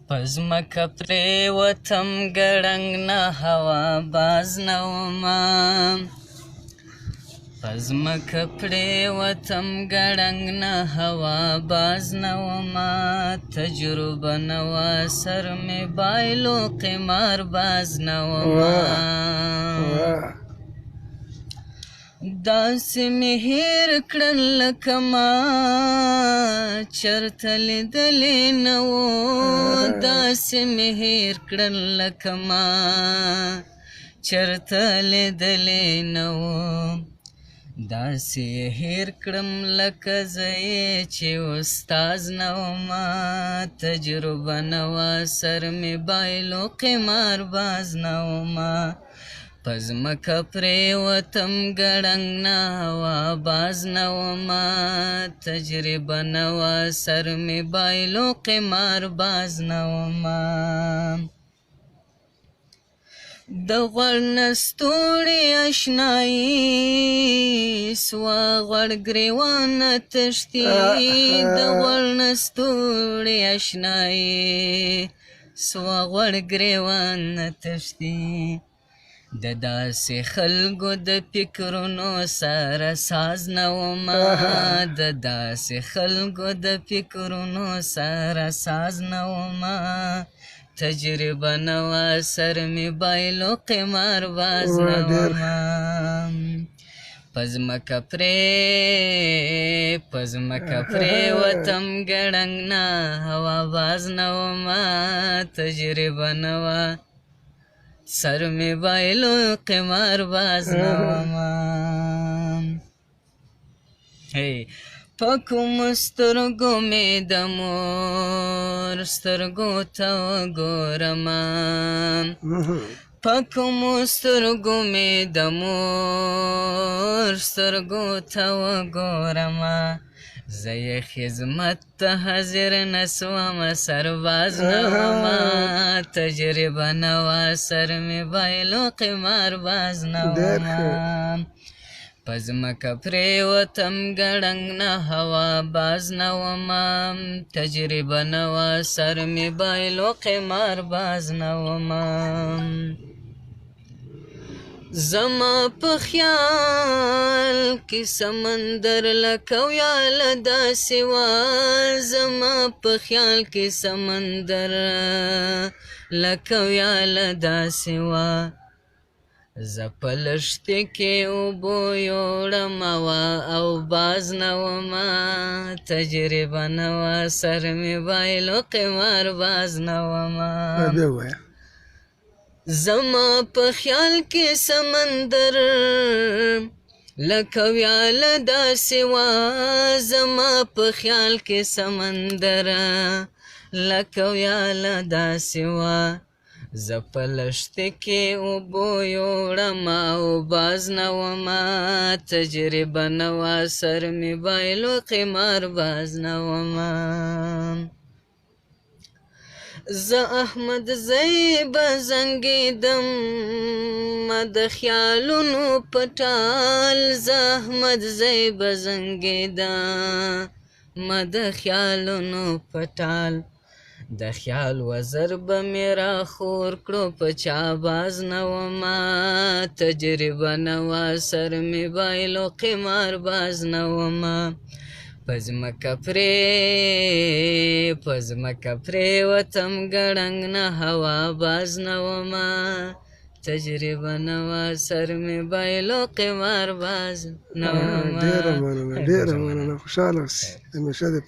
پزمکه پرېوتم ګړنګ نه هوا باز نه ومه پزمکه پرېوتم ګړنګ نه هوا باز نه ومه تجربه نه وه سر مې بایلو قمار باز نه ومه داسې مې هېر کړل لکه ما چېرته لیدلې نه وو داسې مې هېر کړل لکه ما چېرته لیدلې نه وو داسې یې هېر کړم لکه زه یې چې استاز نه ومه تجربه نه وه سر مې بایلو قمار باز نه ومه پزمکه پرېوتم ګړنګ نه هوا باز نه ومه تجربه نه وه سر مې بایلو قمار باز نه ومه د غوړ نه ستوړې اشنایي سوه غوړ ګرېوانه تښتي د غوړ نه ستوړې اشنایي سوه غوړ ګرېوانه تښتي د داسې خلکو د فکرونو سره ساز نه ومه د داسې خلکو د فکرونو سره ساز نه ومه تجربه نه وه سر مې بایلو قمار باز نه ومه پزمکه پرېوتم ګړنګ نه هوا باز نه ومه تجربه نه وه سر مې بایلو قمار باز نه ومه په کومو سترګو مې د مور سترګو ته وګورمه په کومو سترګو مې د مور سترګو ته وګورمه زه یې خدمت ته حاضر نه سومه سرباز نه ومه تجربه نه وه سر مې بایلو قمار باز نه ومه پزمکه پرېوتم ګړنګ نه هوا باز نه ومه تجربه نه وه سر مې بایلو قمار باز نه ومه زما په خیال کې سمندر لکه ویاله داسې وه زما په خیال کې سمندر لکه ویاله داسې وه زه په لښتې کې اوبو یوړمه وه او باز نه ومه تجربه نه وه سر مې بایلو قمار باز نه ومه زما په خیال کې سمندر لکه ویاله داسې وه زما په خیال کې سمندر لکه ویاله داسې وه زه په لښتې کې اوبو یوړمه او باز نه ومه تجربه نه وه سر مې بایلو قمار باز نه ومه زه احمد زی به زنګېدم د خیالونو په ټال زه احمد زی به زنګېدم د خیالونو په ټال د خیال وزر به مې راخور کړو په چا باز نه ومه تجربه نه وه سر مې بایلو قمار باز نه ومه پزمکه پرېوتم ګړنګ نه هوا باز نه ومه تجربه نه وه سر مې بایلو قمار باز نه ومه ډېره مننه خوشحاله اوسې همیشه دې